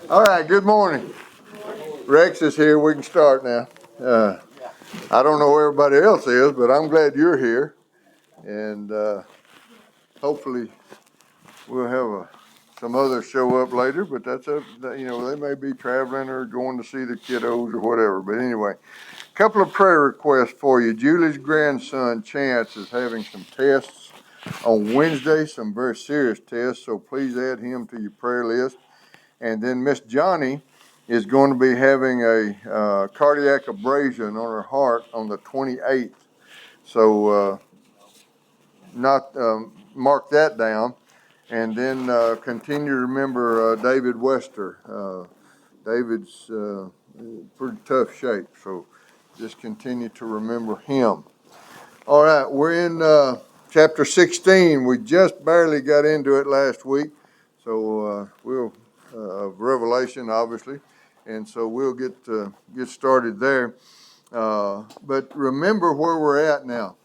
All right, good morning. Rex is here. We can start now. I don't know where everybody else is, but I'm glad you're here. And hopefully we'll have some others show up later, but they may be traveling or going to see the kiddos or whatever. But anyway, a couple of prayer requests for you. Julie's grandson, Chance, is having some tests on Wednesday, some very serious tests, so please add him to your prayer list. And then Miss Johnny is going to be having a cardiac abrasion on her heart on the 28th. So mark that down. And then continue to remember David Wester. David's pretty tough shape, so just continue to remember him. All right, we're in chapter 16. We just barely got into it last week, so we'll of Revelation, obviously, and so we'll get started there. But remember where we're at now.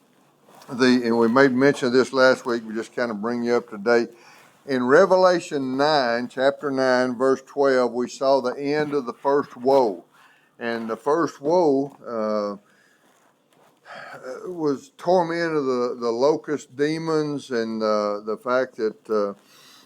And we made mention of this last week. We just kind of bring you up to date. In Revelation 9, chapter 9, verse 12, we saw the end of the first woe, and the first woe was torment of the locust demons, and the fact that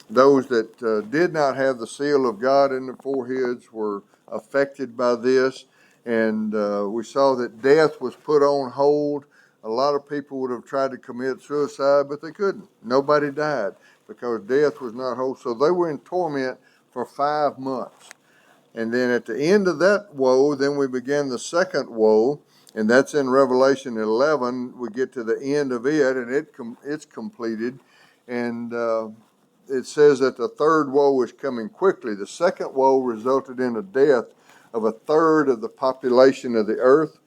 those that did not have the seal of God in their foreheads were affected by this. And we saw that death was put on hold. A lot of people would have tried to commit suicide, but they couldn't. Nobody died because death was not hold. So they were in torment for 5 months. And then at the end of that woe, then we began the second woe, and that's in Revelation 11. We get to the end of it, and it's completed. And it says that the third woe is coming quickly. The second woe resulted in the death of a third of the population of the earth.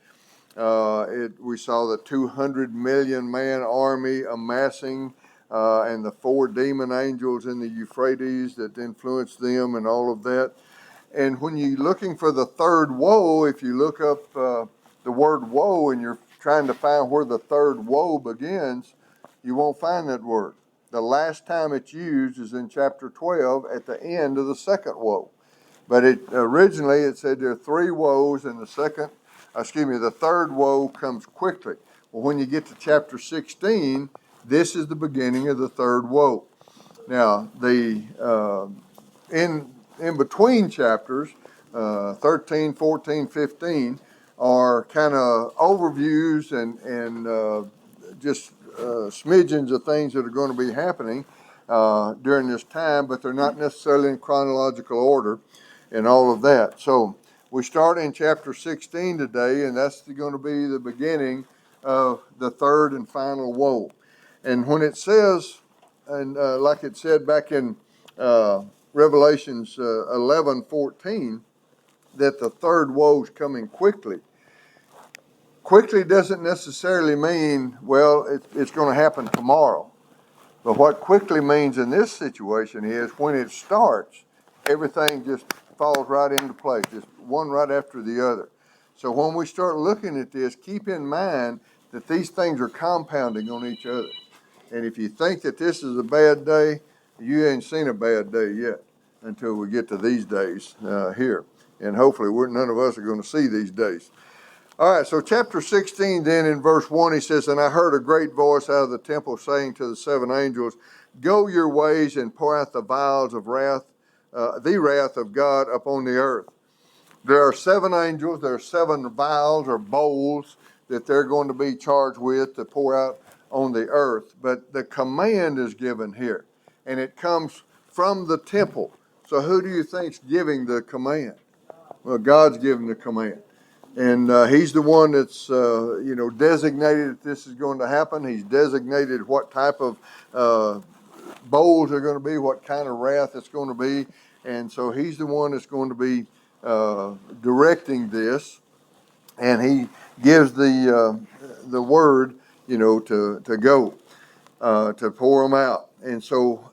We saw the 200 million man army amassing, and the 4 demon angels in the Euphrates that influenced them and all of that. And when you're looking for the third woe, if you look up the word woe and you're trying to find where the third woe begins, you won't find that word. The last time it's used is in chapter 12 at the end of the second woe. But originally it said there are 3 woes, and the third woe comes quickly. Well, when you get to chapter 16, this is the beginning of the third woe. Now, in between chapters, 13, 14, 15, are kind of overviews and just smidgens of things that are going to be happening during this time, but they're not necessarily in chronological order and all of that. So we start in chapter 16 today, and that's going to be the beginning of the third and final woe. And when it says, and like it said back in Revelations 11:14, that the third woe is coming quickly. Quickly doesn't necessarily mean, well, it's going to happen tomorrow. But what quickly means in this situation is when it starts, everything just falls right into place, just one right after the other. So when we start looking at this, keep in mind that these things are compounding on each other. And if you think that this is a bad day, you ain't seen a bad day yet until we get to these days here. And hopefully none of us are going to see these days. All right, so chapter 16 then in verse 1, he says, "And I heard a great voice out of the temple saying to the 7 angels, Go your ways and pour out the vials of wrath, the wrath of God upon the earth." There are 7 angels, there are 7 vials or bowls that they're going to be charged with to pour out on the earth. But the command is given here, and it comes from the temple. So who do you think's giving the command? Well, God's giving the command. And he's the one that's, designated that this is going to happen. He's designated what type of bowls are going to be, what kind of wrath it's going to be. And so he's the one that's going to be directing this. And he gives the word, to go, to pour them out. And so,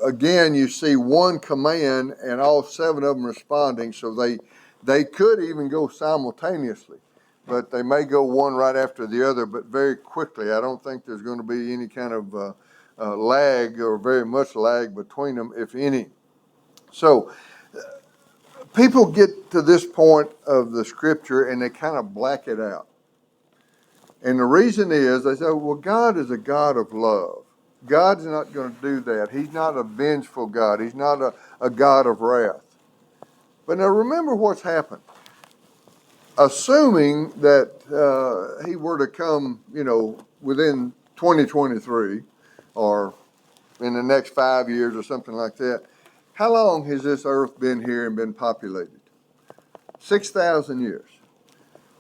again, you see one command and all 7 of them responding. So they could even go simultaneously, but they may go one right after the other, but very quickly. I don't think there's going to be any kind of lag or very much lag between them, if any. So people get to this point of the scripture and they kind of black it out. And the reason is they say, well, God is a God of love. God's not going to do that. He's not a vengeful God. He's not a God of wrath. But now remember what's happened. Assuming that he were to come, within 2023 or in the next 5 years or something like that, how long has this earth been here and been populated? 6,000 years.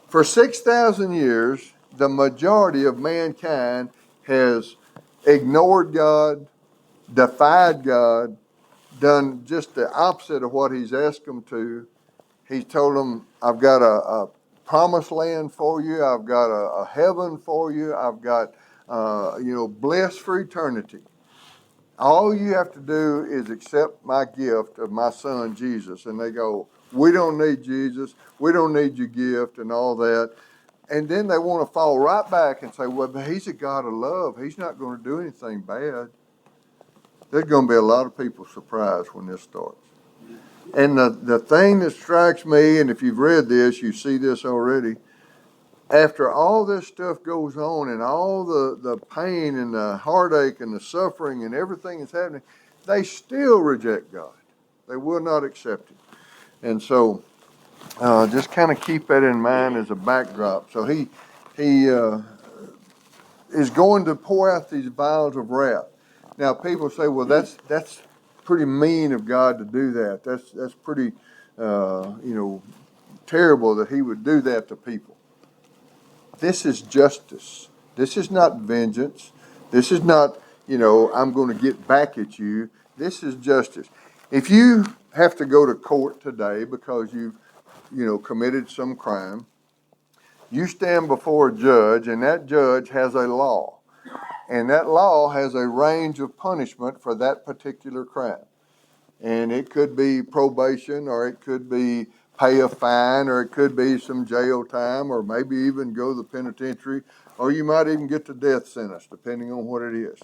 For 6,000 years, the majority of mankind has ignored God, defied God, done just the opposite of what he's asked them to. He's told them, I've got a promised land for you. I've got a heaven for you. I've got, bliss for eternity. All you have to do is accept my gift of my son, Jesus. And they go, we don't need Jesus. We don't need your gift and all that. And then they want to fall right back and say, well, but he's a God of love. He's not going to do anything bad. There's going to be a lot of people surprised when this starts. And the thing that strikes me, and if you've read this, you see this already, after all this stuff goes on and all the pain and the heartache and the suffering and everything that's happening, they still reject God. They will not accept him. And so just kind of keep that in mind as a backdrop. So he is going to pour out these vials of wrath. Now people say, well, that's pretty mean of God to do that. That's pretty terrible that he would do that to people. This is justice. This is not vengeance. This is not, I'm going to get back at you. This is justice. If you have to go to court today because you've committed some crime, you stand before a judge, and that judge has a law. And that law has a range of punishment for that particular crime. And it could be probation, or it could be pay a fine, or it could be some jail time, or maybe even go to the penitentiary, or you might even get the death sentence, depending on what it is.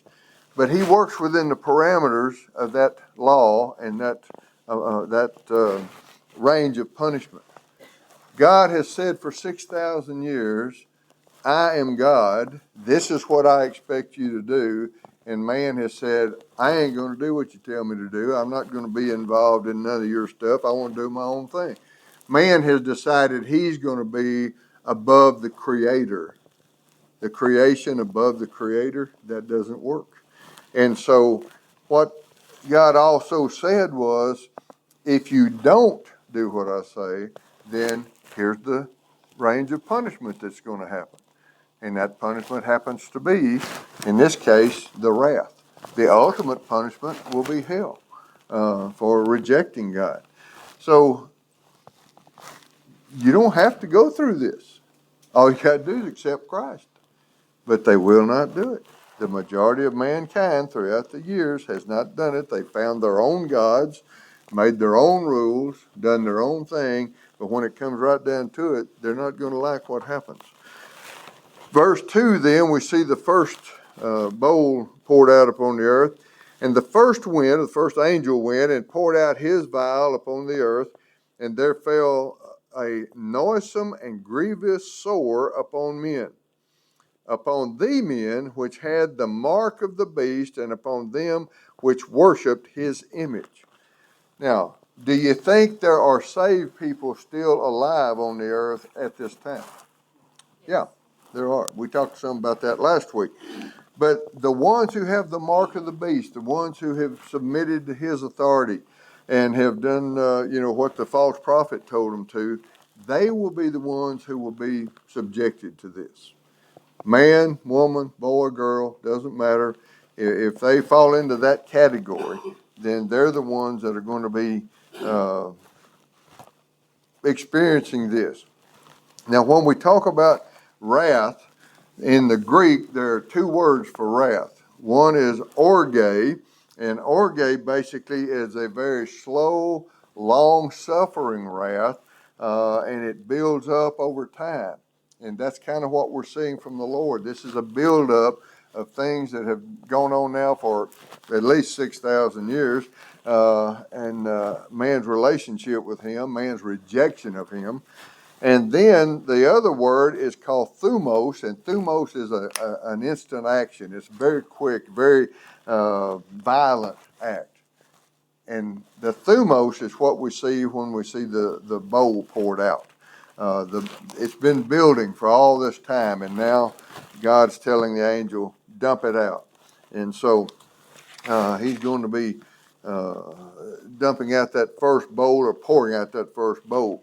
But he works within the parameters of that law and that range of punishment. God has said for 6,000 years, I am God. This is what I expect you to do. And man has said, I ain't going to do what you tell me to do. I'm not going to be involved in none of your stuff. I want to do my own thing. Man has decided he's going to be above the Creator. The creation above the Creator, that doesn't work. And so what God also said was, if you don't do what I say, then here's the range of punishment that's going to happen. And that punishment happens to be, in this case, the wrath. The ultimate punishment will be hell for rejecting God. So you don't have to go through this. All you got to do is accept Christ. But they will not do it. The majority of mankind throughout the years has not done it. They found their own gods, made their own rules, done their own thing. But when it comes right down to it, they're not going to like what happens. Verse 2, then, we see the first bowl poured out upon the earth. And the first angel went and poured out his vial upon the earth. And there fell a noisome and grievous sore upon men, upon the men which had the mark of the beast, and upon them which worshipped his image. Now, do you think there are saved people still alive on the earth at this time? Yeah, there are. We talked some about that last week. But the ones who have the mark of the beast, the ones who have submitted to his authority and have done, what the false prophet told them to, they will be the ones who will be subjected to this. Man, woman, boy, girl, doesn't matter. If they fall into that category, then they're the ones that are going to be experiencing this. Now, when we talk about wrath, in the Greek, there are two words for wrath. One is orge, and orge basically is a very slow, long-suffering wrath, and it builds up over time. And that's kind of what we're seeing from the Lord. This is a buildup of things that have gone on now for at least 6,000 years, and man's relationship with him, man's rejection of him. And then the other word is called thumos, and thumos is an instant action. It's very quick, very violent act. And the thumos is what we see when we see the bowl poured out. It's been building for all this time, and now God's telling the angel, dump it out. And so he's going to be dumping out that first bowl, or pouring out that first bowl.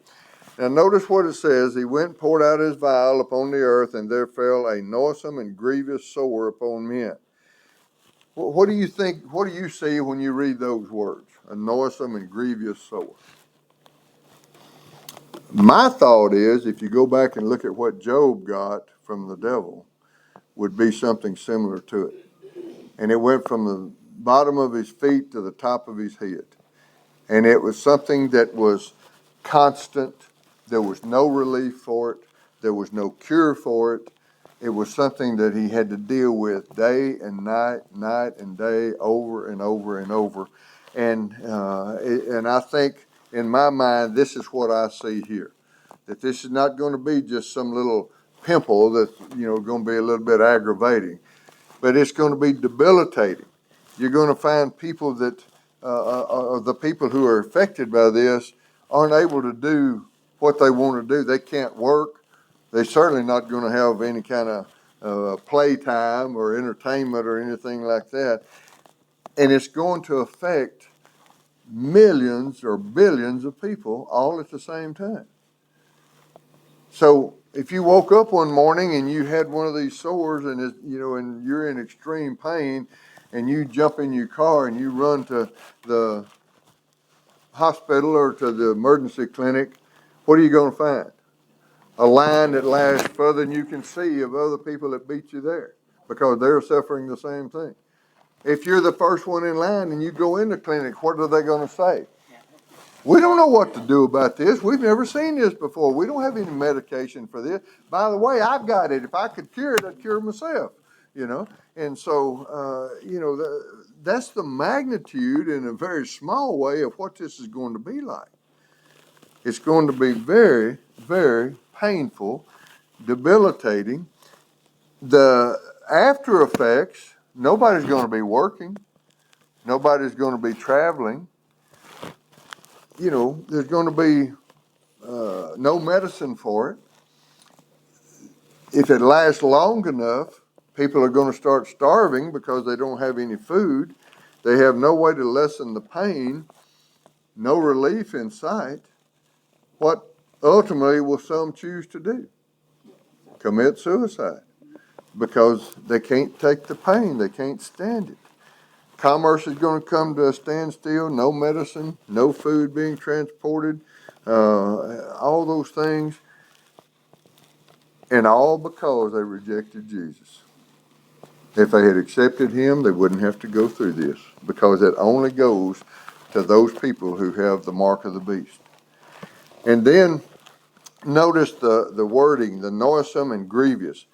Now notice what it says. He went and poured out his vial upon the earth, and there fell a noisome and grievous sore upon men. What do you think, what do you see when you read those words? A noisome and grievous sore. My thought is, if you go back and look at what Job got from the devil, would be something similar to it. And it went from the bottom of his feet to the top of his head. And it was something that was constant. There was no relief for it. There was no cure for it. It was something that he had to deal with day and night, night and day, over and over and over. And I think, in my mind, this is what I see here. That this is not going to be just some little pimple that's, going to be a little bit aggravating. But it's going to be debilitating. You're going to find people that, the people who are affected by this, aren't able to do what they want to do. They can't work. They're certainly not going to have any kind of playtime or entertainment or anything like that. And it's going to affect millions or billions of people all at the same time. So if you woke up one morning and you had one of these sores, and and you're in extreme pain, and you jump in your car and you run to the hospital or to the emergency clinic, what are you going to find? A line that lasts further than you can see of other people that beat you there, because they're suffering the same thing. If you're the first one in line and you go in the clinic, what are they going to say? We don't know what to do about this. We've never seen this before. We don't have any medication for this. By the way, I've got it. If I could cure it, I'd cure myself, And so, that's the magnitude in a very small way of what this is going to be like. It's going to be very, very painful, debilitating. The after effects, nobody's going to be working. Nobody's going to be traveling. There's going to be no medicine for it. If it lasts long enough, people are going to start starving because they don't have any food. They have no way to lessen the pain, no relief in sight. What ultimately will some choose to do? Commit suicide, because they can't take the pain. They can't stand it. Commerce is going to come to a standstill. No medicine, no food being transported, all those things. And all because they rejected Jesus. If they had accepted him, they wouldn't have to go through this, because it only goes to those people who have the mark of the beast. And then notice the wording, the noisome and grievous.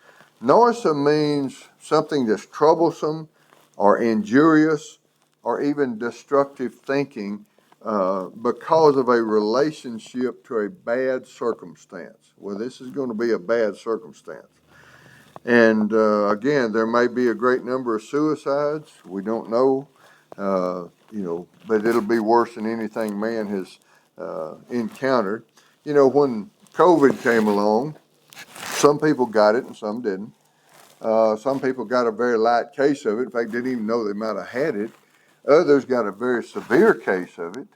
Noisome means something that's troublesome or injurious or even destructive thinking because of a relationship to a bad circumstance. Well, this is going to be a bad circumstance. And again, there may be a great number of suicides. We don't know, but it'll be worse than anything man has encountered. When COVID came along, some people got it and some didn't. Some people got a very light case of it. In fact, didn't even know they might have had it. Others got a very severe case of it.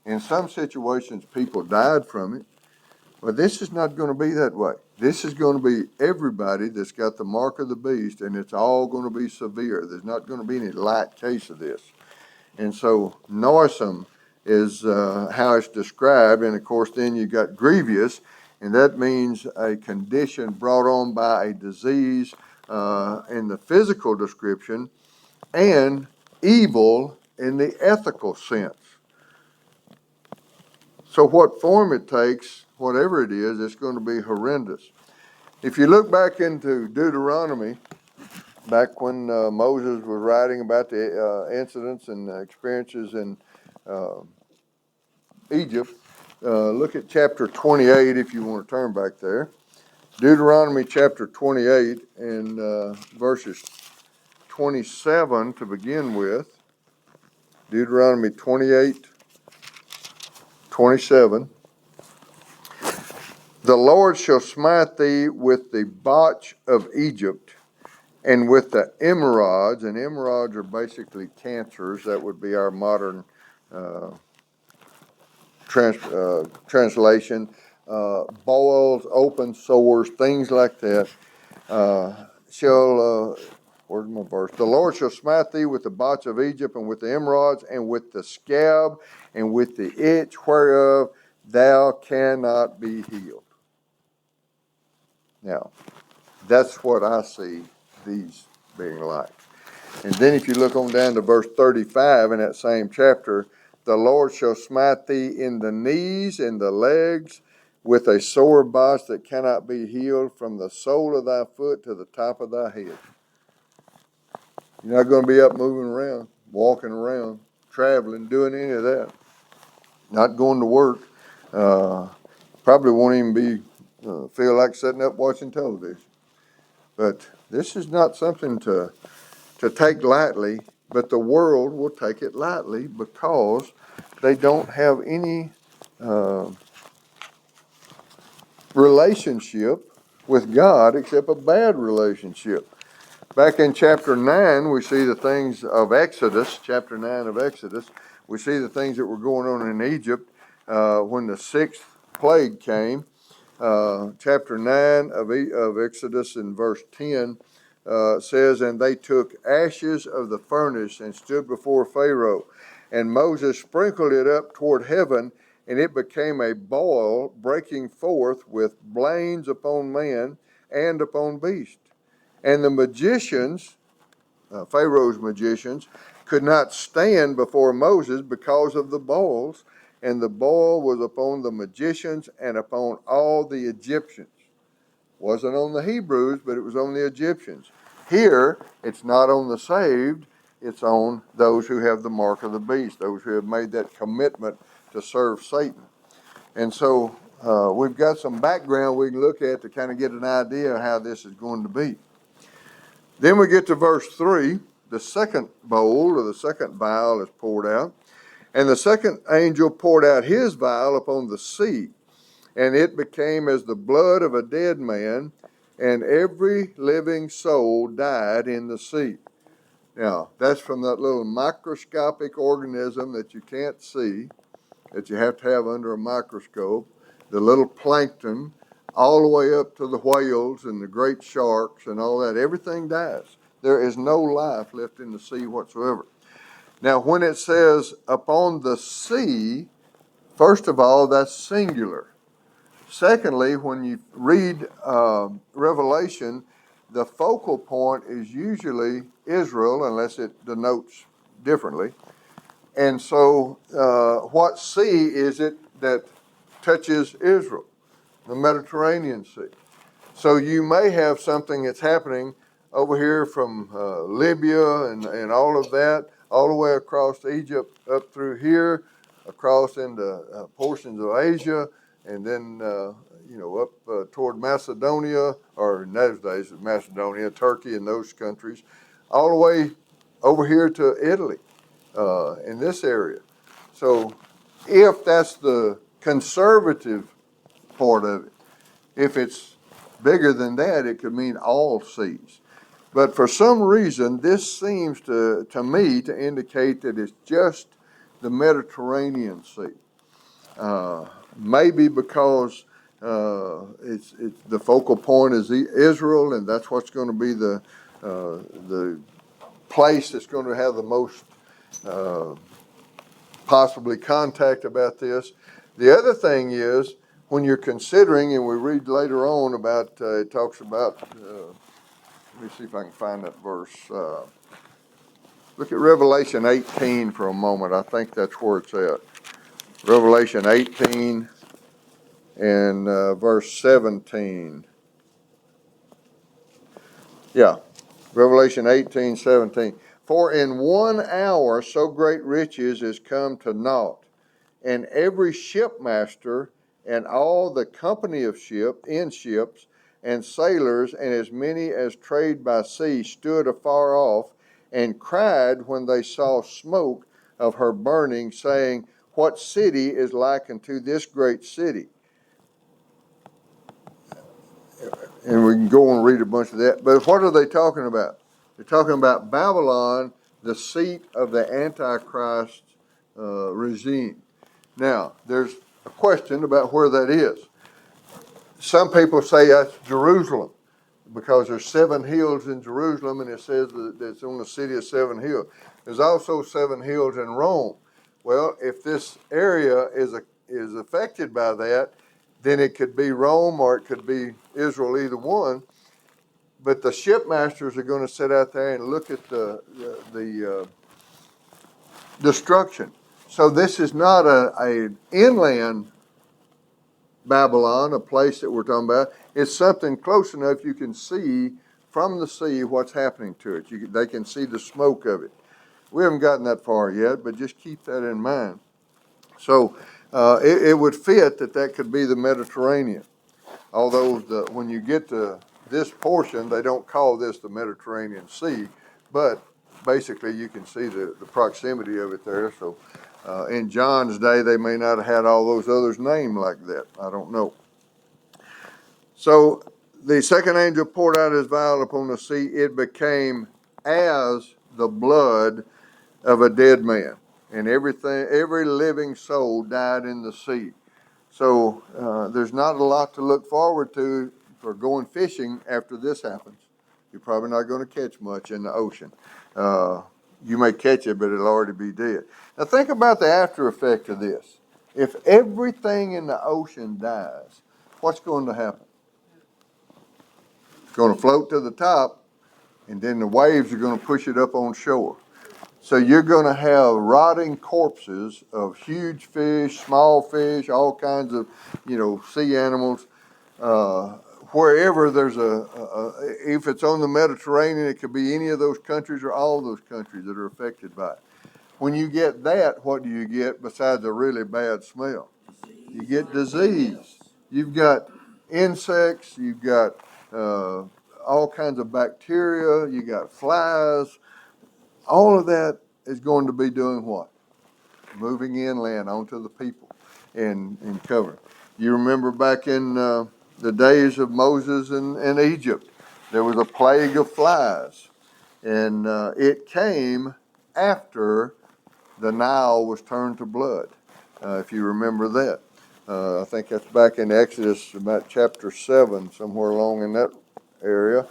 In some situations, people died from it. But this is not going to be that way. This is going to be everybody that's got the mark of the beast, and it's all going to be severe. There's not going to be any light case of this. And so noisome is how it's described. And, of course, then you got grievous, and that means a condition brought on by a disease in the physical description, and evil in the ethical sense. So what form it takes, whatever it is, it's going to be horrendous. If you look back into Deuteronomy back when Moses was writing about the incidents and experiences in Egypt. Look at chapter 28 if you want to turn back there. Deuteronomy chapter 28 and verses 27 to begin with. Deuteronomy 28:27. The Lord shall smite thee with the botch of Egypt and with the emerods, and emerods are basically cancers. That would be our modern translation. Boils, open sores, things like that. Where's my verse? The Lord shall smite thee with the botch of Egypt and with the emerods and with the scab and with the itch whereof thou cannot be healed. Now, that's what I see these being like. And then if you look on down to verse 35 in that same chapter, the Lord shall smite thee in the knees and the legs with a sore botch that cannot be healed from the sole of thy foot to the top of thy head. You're not going to be up moving around, walking around, traveling, doing any of that. Not going to work. Probably won't even be feel like sitting up watching television. But this is not something to take lightly, but the world will take it lightly because they don't have any relationship with God except a bad relationship. Back in chapter 9, we see the things of Exodus, chapter 9 of Exodus. We see the things that were going on in Egypt when the sixth plague came. Chapter 9 of Exodus in verse 10 says, and they took ashes of the furnace and stood before Pharaoh. And Moses sprinkled it up toward heaven, and it became a boil breaking forth with blains upon man and upon beast. And the magicians, Pharaoh's magicians, could not stand before Moses because of the boils, and the boil was upon the magicians and upon all the Egyptians. Wasn't on the Hebrews, but it was on the Egyptians. Here, it's not on the saved, it's on those who have the mark of the beast, those who have made that commitment to serve Satan. And so we've got some background we can look at to kind of get an idea of how this is going to be. Then we get to verse 3, the second bowl or the second vial is poured out. And the second angel poured out his vial upon the sea, and it became as the blood of a dead man, and every living soul died in the sea. Now, that's from that little microscopic organism that you can't see, that you have to have under a microscope, the little plankton, all the way up to the whales and the great sharks and all that. Everything dies. There is no life left in the sea whatsoever. Now, when it says upon the sea, first of all, that's singular. Secondly, when you read Revelation, the focal point is usually Israel, unless it denotes differently. And so what sea is it that touches Israel? The Mediterranean Sea. So you may have something that's happening over here from Libya and all of that, all the way across Egypt, up through here, across into portions of Asia, and then up toward Macedonia, or in those days Macedonia, Turkey, and those countries, all the way over here to Italy in this area. So if that's the conservative part of it, if it's bigger than that, it could mean all seas. But for some reason, this seems to me to indicate that it's just the Mediterranean Sea. Maybe because it's the focal point is Israel, and that's what's going to be the place that's going to have the most possibly contact about this. The other thing is, when you're considering, and we read later on about, it talks about, let me see if I can find that verse. Look at Revelation 18 for a moment. I think that's where it's at. Revelation 18 and verse 17. Yeah, Revelation 18:17. For in 1 hour so great riches is come to naught, and every shipmaster and all the company of ships and sailors and as many as trade by sea stood afar off and cried when they saw smoke of her burning, saying, What city is like unto this great city? And we can go and read a bunch of that. But what are they talking about? They're talking about Babylon, the seat of the Antichrist regime. Now, there's a question about where that is. Some people say that's Jerusalem because there's 7 hills in Jerusalem, and it says that it's on the city of 7 hills. There's also 7 hills in Rome. Well, if this area is affected by that, then it could be Rome or it could be Israel, either one. But the shipmasters are going to sit out there and look at the destruction. So this is not an inland Babylon, a place that we're talking about. It's something close enough you can see from the sea what's happening to it. They can see the smoke of it. We haven't gotten that far yet, but just keep that in mind. So it would fit that could be the Mediterranean. Although when you get to this portion, they don't call this the Mediterranean Sea, but basically you can see the proximity of it there. So in John's day, they may not have had all those others named like that. I don't know. So the second angel poured out his vial upon the sea. It became as the blood of a dead man, and every living soul died in the sea. So there's not a lot to look forward to for going fishing after this happens. You're probably not going to catch much in the ocean. You may catch it, but it'll already be dead. Now think about the after effect of this. If everything in the ocean dies, what's going to happen? It's going to float to the top, and then the waves are going to push it up on shore. So you're going to have rotting corpses of huge fish, small fish, all kinds of, sea animals. Wherever there's if it's on the Mediterranean, it could be any of those countries or all those countries that are affected by it. When you get that, what do you get besides a really bad smell? You get disease. You've got insects. You've got all kinds of bacteria. You got flies. All of that is going to be doing what? Moving inland onto the people and covering. You remember back in the days of Moses in Egypt, there was a plague of flies. And it came after the Nile was turned to blood, if you remember that. I think that's back in Exodus, about chapter 7, somewhere along in that area.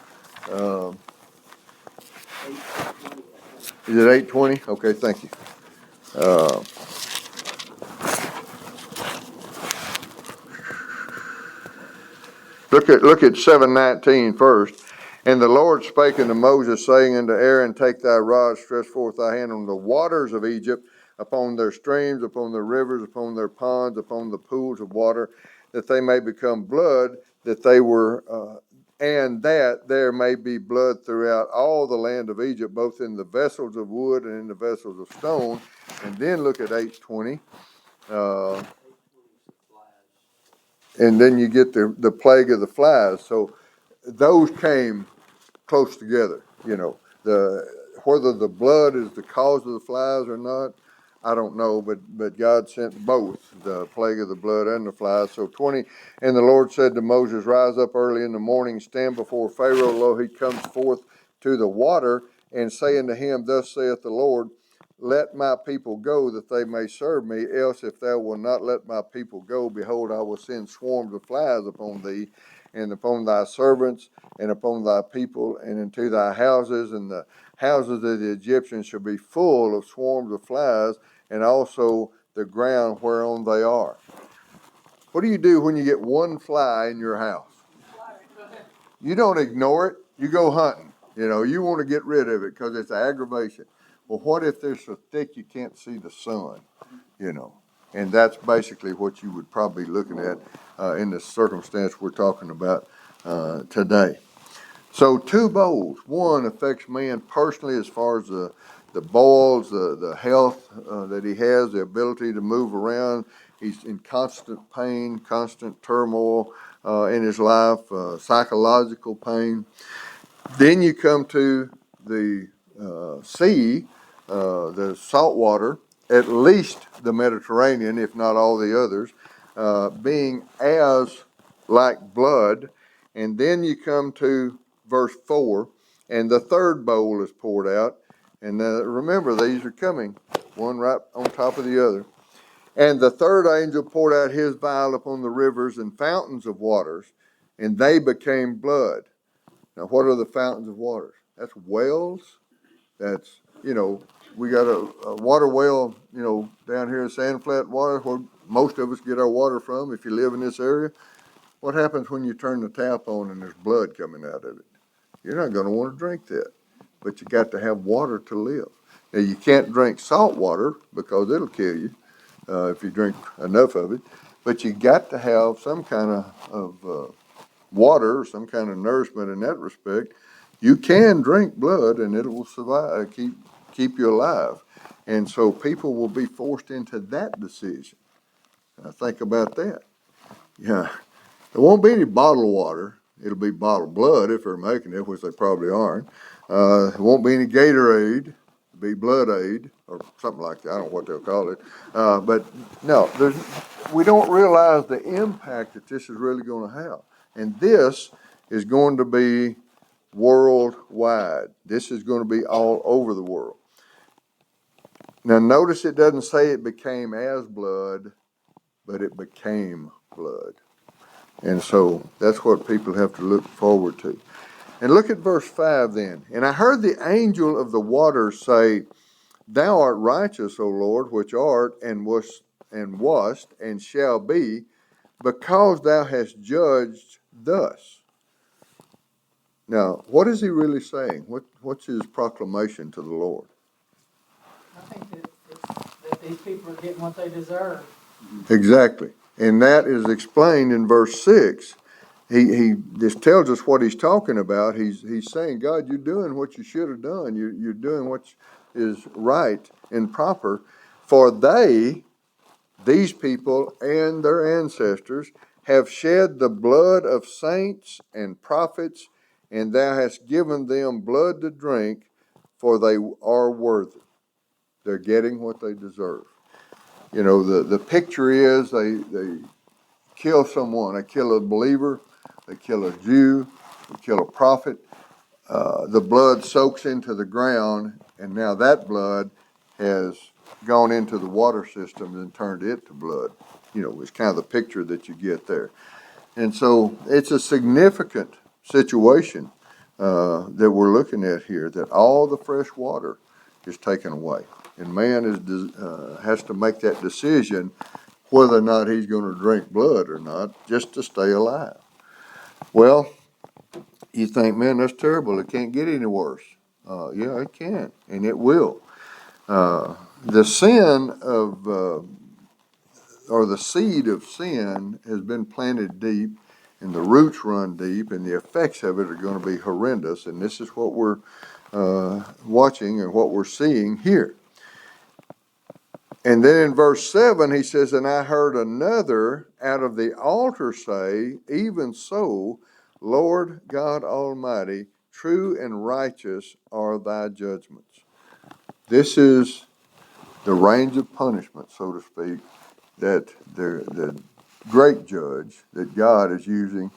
Is it 8:20? Okay, thank you. Look at 7:19 first. And the Lord spake unto Moses, saying unto Aaron, Take thy rod, stretch forth thy hand on the waters of Egypt, upon their streams, upon their rivers, upon their ponds, upon the pools of water, that they may become blood, that they were, and that there may be blood throughout all the land of Egypt, both in the vessels of wood and in the vessels of stone. And then look at 8:20. And then you get the plague of the flies. So those came close together, whether the blood is the cause of the flies or not, I don't know, but God sent both, the plague of the blood and the flies. So 20, and the Lord said to Moses, Rise up early in the morning, stand before Pharaoh, lo, he comes forth to the water, and say unto him, Thus saith the Lord, Let my people go, that they may serve me, else if thou wilt not let my people go, behold, I will send swarms of flies upon thee, and upon thy servants, and upon thy people, and into thy houses, and the houses of the Egyptians shall be full of swarms of flies, and also the ground whereon they are. What do you do when you get one fly in your house? You don't ignore it. You go hunting. You want to get rid of it because it's an aggravation. Well, what if they're so thick you can't see the sun? And that's basically what you would probably be looking at in the circumstance we're talking about today. So two bowls. One affects man personally as far as the boils, the health that he has, the ability to move around. He's in constant pain, constant turmoil in his life, psychological pain. Then you come to the sea, the salt water, at least the Mediterranean, if not all the others, being as like blood. And then you come to verse 4, and the third bowl is poured out. And remember, these are coming, one right on top of the other. And the third angel poured out his vial upon the rivers and fountains of waters, and they became blood. Now, what are the fountains of waters? That's wells. That's, we got a water well, down here in Sand Flat Water, where most of us get our water from if you live in this area. What happens when you turn the tap on and there's blood coming out of it? You're not going to want to drink that, but you got to have water to live. Now, you can't drink salt water because it'll kill you if you drink enough of it, but you got to have some kind of water, or some kind of nourishment in that respect. You can drink blood and it will survive, keep you alive. And so people will be forced into that decision. Now think about that. Yeah, there won't be any bottled water. It'll be bottled blood if they're making it, which they probably aren't. There won't be any Gatorade. It'll be Blood Aid or something like that. I don't know what they'll call it. But no, we don't realize the impact that this is really going to have. And this is going to be worldwide. This is going to be all over the world. Now, notice it doesn't say it became as blood, but it became blood. And so that's what people have to look forward to. And look at verse 5 then. And I heard the angel of the waters say, Thou art righteous, O Lord, which art and wast and shall be, because thou hast judged thus. Now, what is he really saying? What's his proclamation to the Lord? I think that these people are getting what they deserve. Exactly. And that is explained in verse 6. He just tells us what he's talking about. He's saying, God, you're doing what you should have done. You're doing what is right and proper. For these people and their ancestors, have shed the blood of saints and prophets, and thou hast given them blood to drink, for they are worthy. They're getting what they deserve. The picture is they kill someone. They kill a believer. They kill a Jew. They kill a prophet. The blood soaks into the ground, and now that blood has gone into the water system and turned it to blood. It's kind of the picture that you get there. And so it's a significant situation that we're looking at here, that all the fresh water is taken away. And man has to make that decision whether or not he's going to drink blood or not, just to stay alive. Well, you think, man, that's terrible. It can't get any worse. Yeah, it can, and it will. The sin of, or the seed of sin has been planted deep, and the roots run deep, and the effects of it are going to be horrendous. And this is what we're watching and what we're seeing here. And then in verse 7, he says, And I heard another out of the altar say, Even so, Lord God Almighty, true and righteous are thy judgments. This is the range of punishment, so to speak, that the great judge that God is using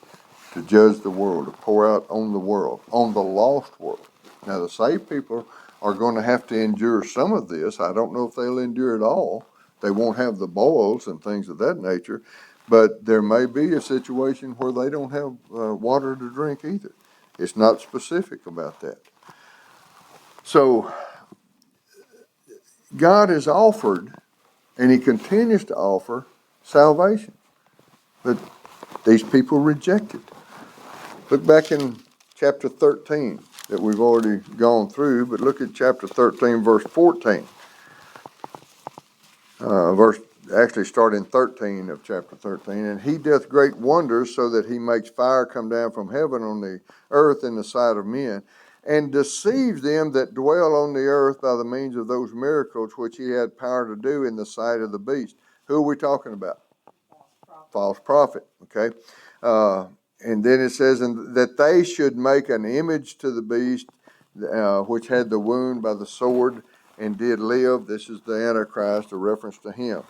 to judge the world, to pour out on the world, on the lost world. Now, the saved people are going to have to endure some of this. I don't know if they'll endure it all. They won't have the boils and things of that nature, but there may be a situation where they don't have water to drink either. It's not specific about that. So God has offered, and he continues to offer, salvation. But these people rejected. Look back in chapter 13 that we've already gone through, but look at chapter 13, verse 14. actually start in 13 of chapter 13. And he doth great wonders, so that he makes fire come down from heaven on the earth in the sight of men, and deceives them that dwell on the earth by the means of those miracles which he had power to do in the sight of the beast. Who are we talking about? False prophet. Okay. And then it says, and that they should make an image to the beast, which had the wound by the sword and did live. This is the Antichrist, a reference to him.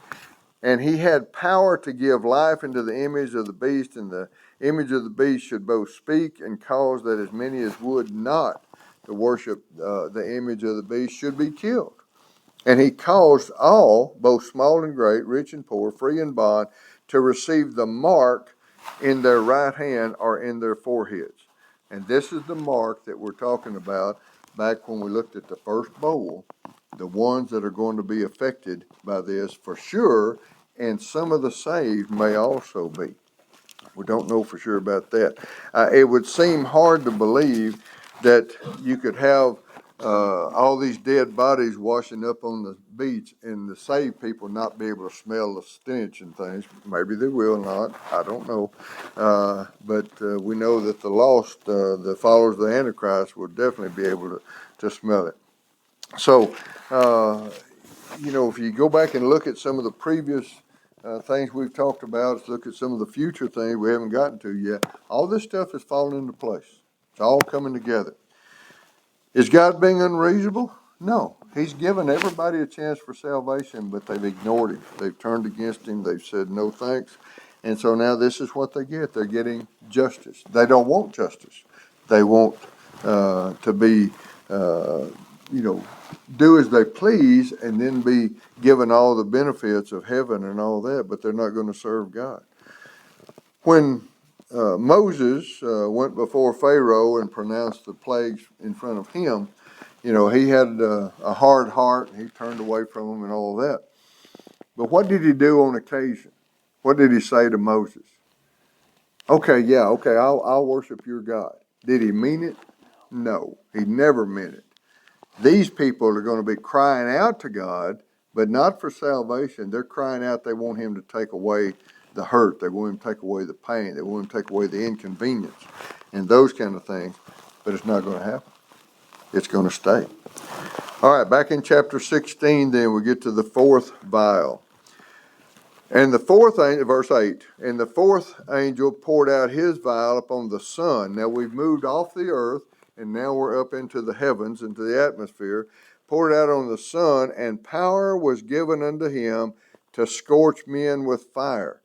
And he had power to give life into the image of the beast, and the image of the beast should both speak and cause that as many as would not to worship the image of the beast should be killed. And he caused all, both small and great, rich and poor, free and bond, to receive the mark in their right hand or in their foreheads. And this is the mark that we're talking about back when we looked at the first bowl, the ones that are going to be affected by this for sure, and some of the saved may also be. We don't know for sure about that. It would seem hard to believe that you could have all these dead bodies washing up on the beach and the saved people not be able to smell the stench and things. Maybe they will not. I don't know. But we know that the lost, the followers of the Antichrist, will definitely be able to smell it. So, if you go back and look at some of the previous things we've talked about, let's look at some of the future things we haven't gotten to yet. All this stuff is falling into place. It's all coming together. Is God being unreasonable? No. He's given everybody a chance for salvation, but they've ignored him. They've turned against him. They've said no thanks. And so now this is what they get. They're getting justice. They don't want justice. They want to be, do as they please and then be given all the benefits of heaven and all that, but they're not going to serve God. When Moses went before Pharaoh and pronounced the plagues in front of him, he had a hard heart. He turned away from him and all that. But what did he do on occasion? What did he say to Moses? Okay, I'll worship your God. Did he mean it? No, he never meant it. These people are going to be crying out to God, but not for salvation. They're crying out they want him to take away the hurt. They want him to take away the pain. They want him to take away the inconvenience and those kind of things. But it's not going to happen. It's going to stay. All right, back in chapter 16, then we get to the fourth vial. And the fourth angel, verse 8, and the fourth angel poured out his vial upon the sun. Now we've moved off the earth, and now we're up into the heavens, into the atmosphere. Poured out on the sun, and power was given unto him to scorch men with fire.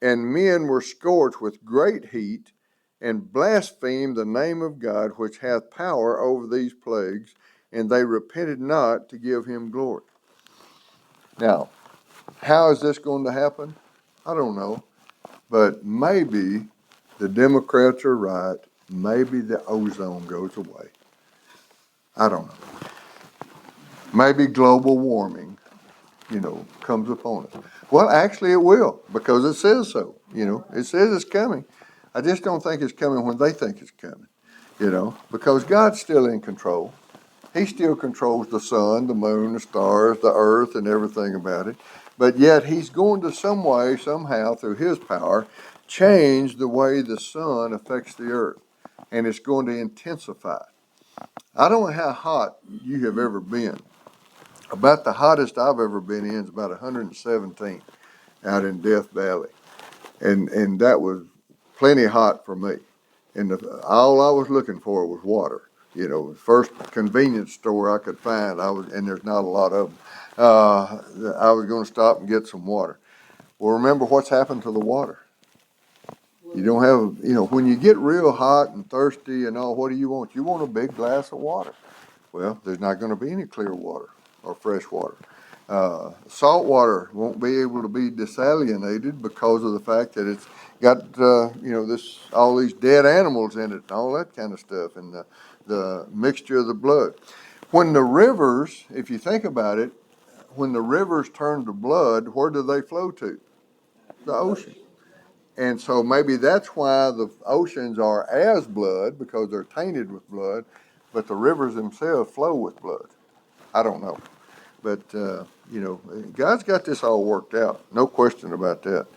And men were scorched with great heat, and blasphemed the name of God, which hath power over these plagues, and they repented not to give him glory. Now, how is this going to happen? I don't know. But maybe the Democrats are right. Maybe the ozone goes away. I don't know. Maybe global warming, comes upon us. Well, actually it will, because it says so. It says it's coming. I just don't think it's coming when they think it's coming, because God's still in control. He still controls the sun, the moon, the stars, the earth, and everything about it. But yet he's going to some way, somehow, through his power, change the way the sun affects the earth. And it's going to intensify. I don't know how hot you have ever been. About the hottest I've ever been in is about 117 out in Death Valley. And that was plenty hot for me. And all I was looking for was water. The first convenience store I could find, and there's not a lot of them, I was going to stop and get some water. Well, remember what's happened to the water. You don't have, when you get real hot and thirsty and all, what do you want? You want a big glass of water. Well, there's not going to be any clear water or fresh water. Salt water won't be able to be desalinated because of the fact that it's got, all these dead animals in it and all that kind of stuff, and the mixture of the blood. When the rivers, if you think about it, when the rivers turn to blood, where do they flow to? The ocean. And so maybe that's why the oceans are as blood, because they're tainted with blood, but the rivers themselves flow with blood. I don't know. But you know, God's got this all worked out. No question about that.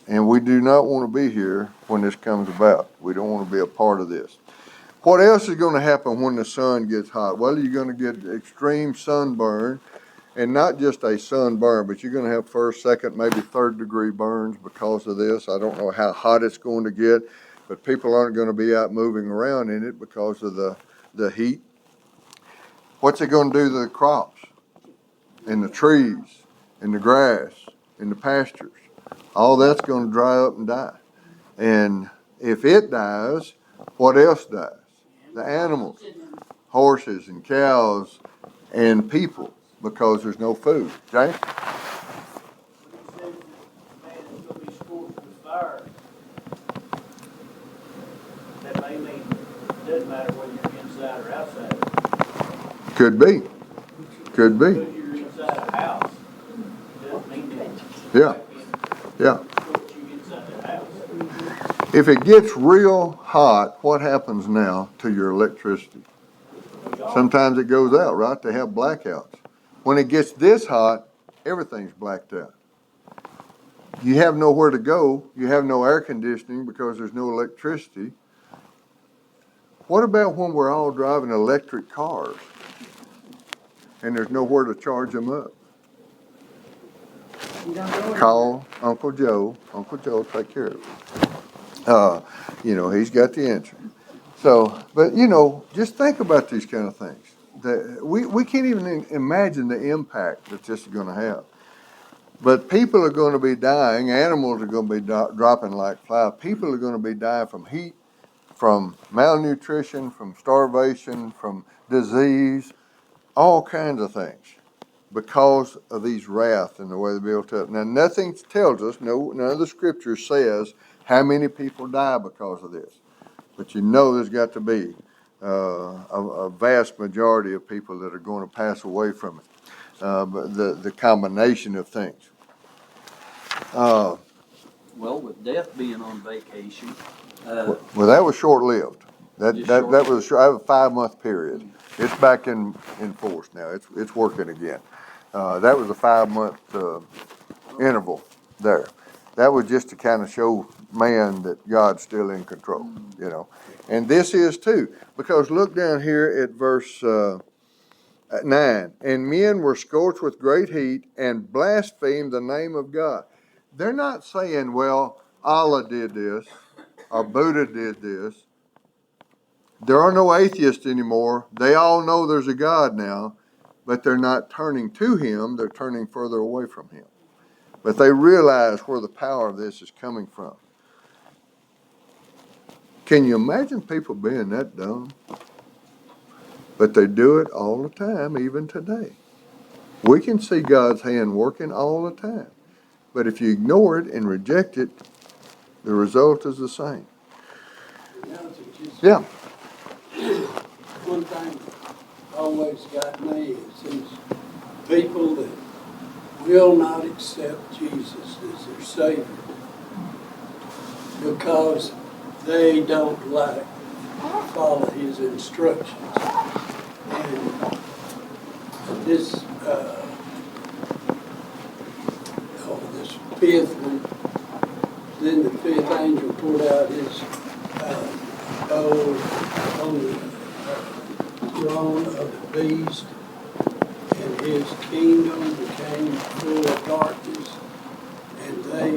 And we do not want to be here when this comes about. We don't want to be a part of this. What else is going to happen when the sun gets hot? Well, you're going to get extreme sunburn, and not just a sunburn, but you're going to have first, second, maybe third degree burns because of this. I don't know how hot it's going to get, but people aren't going to be out moving around in it because of the heat. What's it going to do to the crops and the trees and the grass and the pastures? All that's going to dry up and die. And if it dies, what else dies? The animals, horses and cows and people, because there's no food. James? When it says that man is going to be scorched with fire, that may mean it doesn't matter whether you're inside or outside. Could be. Could be. Because you're inside a house, doesn't mean that. Yeah. Yeah. Scorch you inside the house. If it gets real hot, what happens now to your electricity? Sometimes it goes out, right? They have blackouts. When it gets this hot, everything's blacked out. You have nowhere to go. You have no air conditioning because there's no electricity. What about when we're all driving electric cars and there's nowhere to charge them up? You don't go anywhere. Call Uncle Joe. Uncle Joe will take care of it. You know, he's got the answer. So, but you know, just think about these kind of things. We can't even imagine the impact that this is going to have. But people are going to be dying. Animals are going to be dropping like flies. People are going to be dying from heat, from malnutrition, from starvation, from disease, all kinds of things because of these wrath and the way they're built up. Now, nothing tells us, none of the scripture says how many people die because of this. But you know there's got to be a vast majority of people that are going to pass away from it. But the combination of things. Well, with death being on vacation, Well, that was short-lived. That was a 5-month period. It's back in force now. It's working again. That was a 5-month interval there. That was just to kind of show man that God's still in control, you know. And this is too, because look down here at verse 9. And men were scorched with great heat and blasphemed the name of God. They're not saying, well, Allah did this or Buddha did this. There are no atheists anymore. They all know there's a God now, but they're not turning to him. They're turning further away from him. But they realize where the power of this is coming from. Can you imagine people being that dumb? But they do it all the time, even today. We can see God's hand working all the time. But if you ignore it and reject it, the result is the same. Yeah. One thing always got me is these people that will not accept Jesus as their Savior because they don't like follow his instructions. And this this fifth one, then the fifth angel poured out his on the throne of the beast, and his kingdom became full of darkness, and they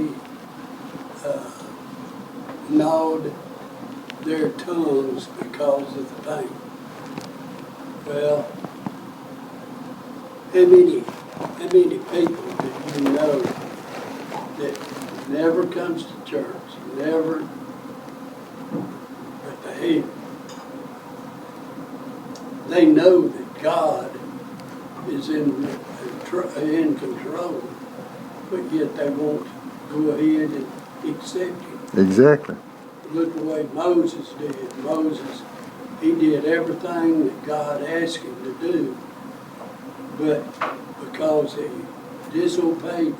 gnawed their tongues because of the pain. Well, how many people do you know that never comes to church, never, but they know that God is in control, but yet they won't go ahead and accept him. Exactly. Look the way Moses did. Moses, he did everything that God asked him to do, but because he disobeyed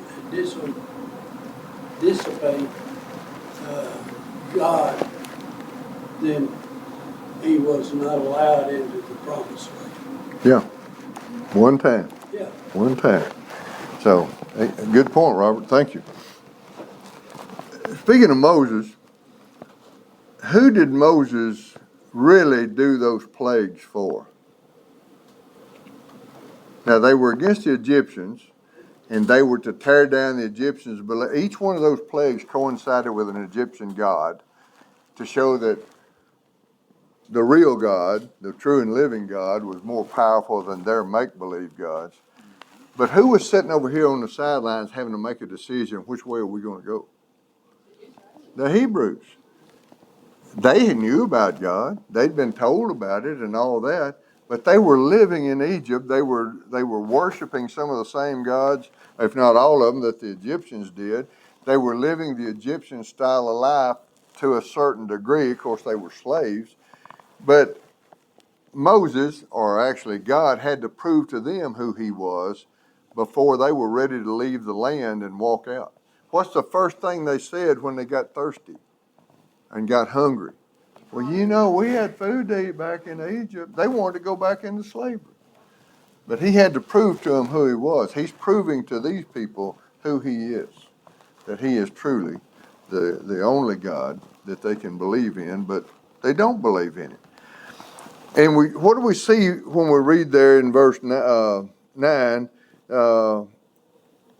God, then he was not allowed into the promised land. Yeah. One time. Yeah. One time. So, a good point, Robert. Thank you. Speaking of Moses, who did Moses really do those plagues for? Now, they were against the Egyptians, and they were to tear down the Egyptians. But each one of those plagues coincided with an Egyptian god to show that the real God, the true and living God, was more powerful than their make-believe gods. But who was sitting over here on the sidelines having to make a decision, which way are we going to go? The Hebrews. They knew about God. They'd been told about it and all that, but they were living in Egypt. They were worshiping some of the same gods, if not all of them, that the Egyptians did. They were living the Egyptian style of life to a certain degree. Of course, they were slaves. But Moses, or actually God, had to prove to them who he was before they were ready to leave the land and walk out. What's the first thing they said when they got thirsty and got hungry? Well, you know, we had food to eat back in Egypt. They wanted to go back into slavery. But he had to prove to them who he was. He's proving to these people who he is, that he is truly the only God that they can believe in, but they don't believe in it. And what do we see when we read there in verse 9,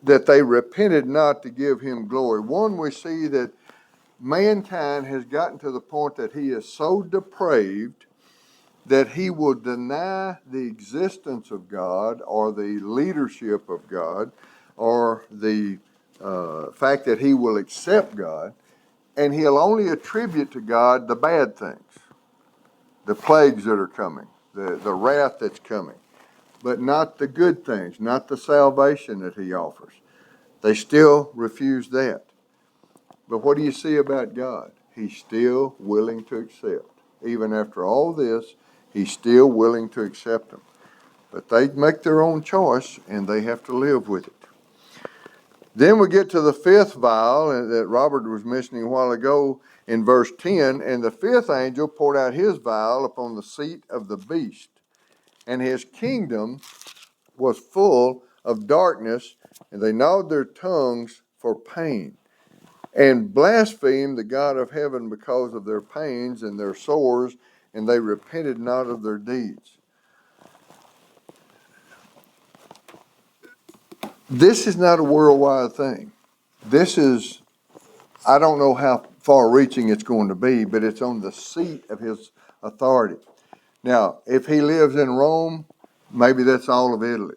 that they repented not to give him glory? One, we see that mankind has gotten to the point that he is so depraved that he will deny the existence of God or the leadership of God or the fact that he will accept God, and he'll only attribute to God the bad things, the plagues that are coming, the wrath that's coming, but not the good things, not the salvation that he offers. They still refuse that. But what do you see about God? He's still willing to accept. Even after all this, he's still willing to accept them. But they make their own choice, and they have to live with it. Then we get to the fifth vial that Robert was mentioning a while ago in verse 10. And the fifth angel poured out his vial upon the seat of the beast, and his kingdom was full of darkness, and they gnawed their tongues for pain, and blasphemed the God of heaven because of their pains and their sores, and they repented not of their deeds. This is not a worldwide thing. This is, I don't know how far-reaching it's going to be, but it's on the seat of his authority. Now, if he lives in Rome, maybe that's all of Italy.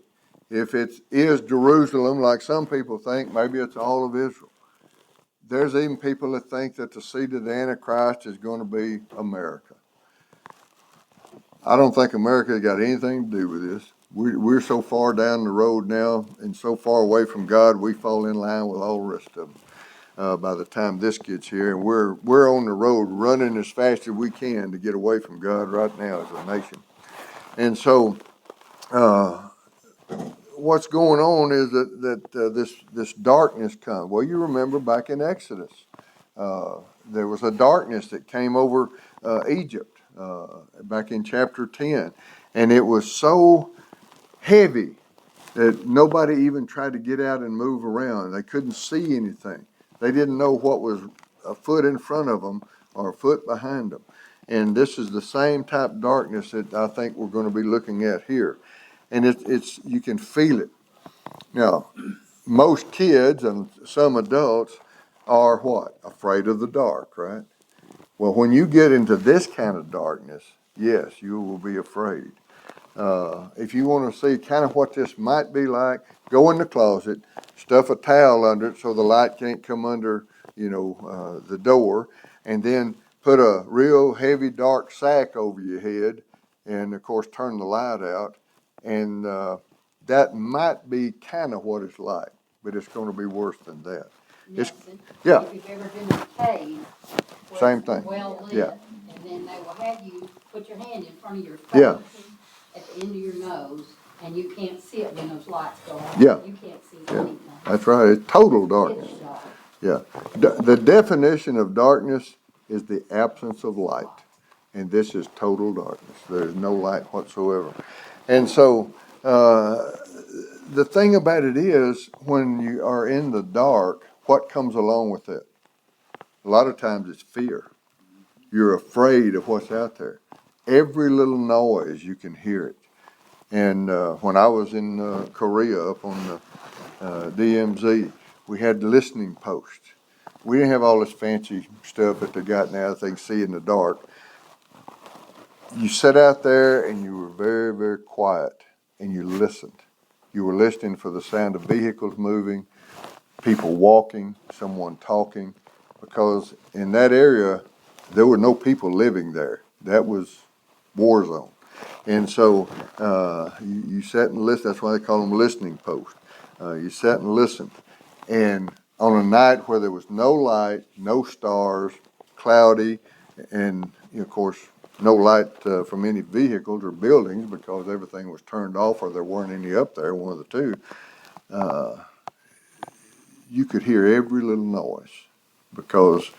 If it is Jerusalem, like some people think, maybe it's all of Israel. There's even people that think that the seat of the Antichrist is going to be America. I don't think America's got anything to do with this. We're so far down the road now and so far away from God, we fall in line with all the rest of them by the time this gets here. And we're on the road running as fast as we can to get away from God right now as a nation. And so what's going on is that this darkness comes. Well, you remember back in Exodus, there was a darkness that came over Egypt back in chapter 10. And it was so heavy that nobody even tried to get out and move around. They couldn't see anything. They didn't know what was a foot in front of them or a foot behind them. And this is the same type of darkness that I think we're going to be looking at here. And it's you can feel it. Now, most kids and some adults are what? Afraid of the dark, right? Well, when you get into this kind of darkness, yes, you will be afraid. If you want to see kind of what this might be like, go in the closet, stuff a towel under it so the light can't come under, the door, and then put a real heavy dark sack over your head, and of course turn the light out, and that might be kind of what it's like, but it's going to be worse than that. Nelson, Yeah. if you've ever been in a cave, where Same it's thing. well lit, Yeah. and then they will have you put your hand in front of your face, Yeah. at the end of your nose, and you can't see it when those lights go on. Yeah. You can't see Yeah. anything. That's right. It's total darkness. Pitch dark. Yeah. The definition of darkness is the absence of light. And this is total darkness. There's no light whatsoever. And so the thing about it is, when you are in the dark, what comes along with it? A lot of times it's fear. You're afraid of what's out there. Every little noise, you can hear it. And when I was in Korea up on the DMZ, we had listening posts. We didn't have all this fancy stuff that they got now that they can see in the dark. You sat out there and you were very, very quiet, and you listened. You were listening for the sound of vehicles moving, people walking, someone talking, because in that area, there were no people living there. That was war zone. And so you sat and listened. That's why they call them listening posts. You sat and listened. And on a night where there was no light, no stars, cloudy, and of course, no light from any vehicles or buildings because everything was turned off or there weren't any up there, one of the two, you could hear every little noise because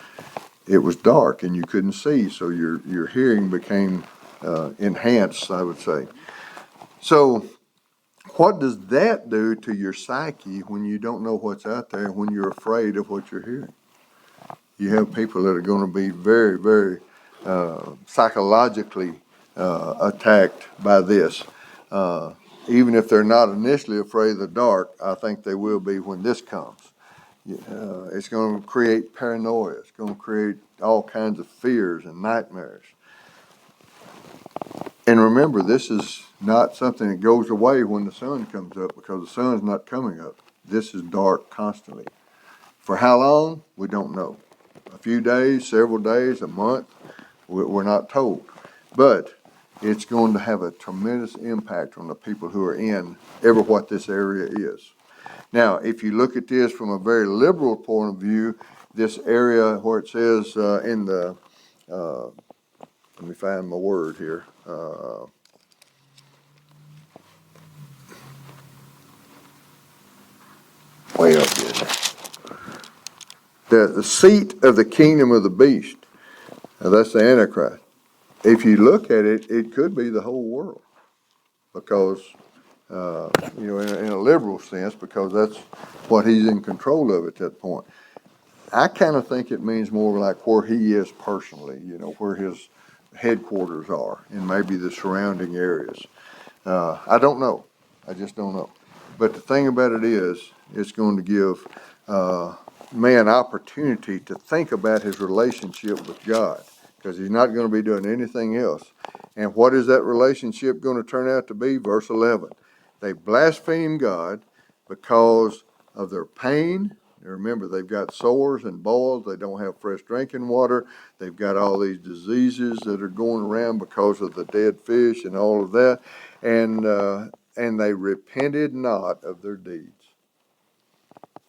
it was dark and you couldn't see, so your hearing became enhanced, I would say. So what does that do to your psyche when you don't know what's out there and when you're afraid of what you're hearing? You have people that are going to be very, very psychologically attacked by this. Even if they're not initially afraid of the dark, I think they will be when this comes. It's going to create paranoia. It's going to create all kinds of fears and nightmares. And remember, this is not something that goes away when the sun comes up, because the sun's not coming up. This is dark constantly. For how long? We don't know. A few days, several days, a month, we're not told. But it's going to have a tremendous impact on the people who are in ever what this area is. Now, if you look at this from a very liberal point of view, this area where it says in the, let me find my word here. Way up here. The seat of the kingdom of the beast. Now, that's the Antichrist. If you look at it, it could be the whole world, because in a liberal sense, because that's what he's in control of at that point. I kind of think it means more like where he is personally, where his headquarters are, and maybe the surrounding areas. I don't know. I just don't know. But the thing about it is, it's going to give man opportunity to think about his relationship with God, because he's not going to be doing anything else. And what is that relationship going to turn out to be? Verse 11. They blaspheme God because of their pain. Remember, they've got sores and boils. They don't have fresh drinking water. They've got all these diseases that are going around because of the dead fish and all of that. And they repented not of their deeds.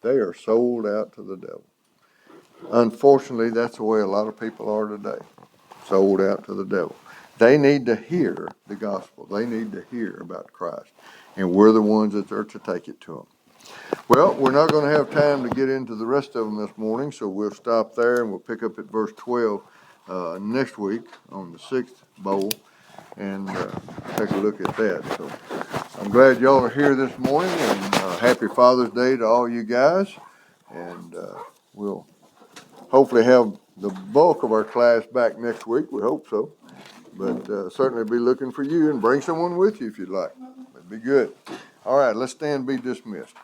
They are sold out to the devil. Unfortunately, that's the way a lot of people are today. Sold out to the devil. They need to hear the gospel. They need to hear about Christ. And we're the ones that are to take it to them. Well, we're not going to have time to get into the rest of them this morning, so we'll stop there and we'll pick up at verse 12 next week on the 6th bowl and take a look at that. So I'm glad y'all are here this morning, and happy Father's Day to all you guys. And we'll hopefully have the bulk of our class back next week. We hope so. But certainly be looking for you, and bring someone with you if you'd like. That'd be good. All right, let's stand and be dismissed.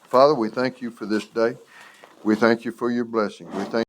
Father, we thank you for this day. We thank you for your blessing. We thank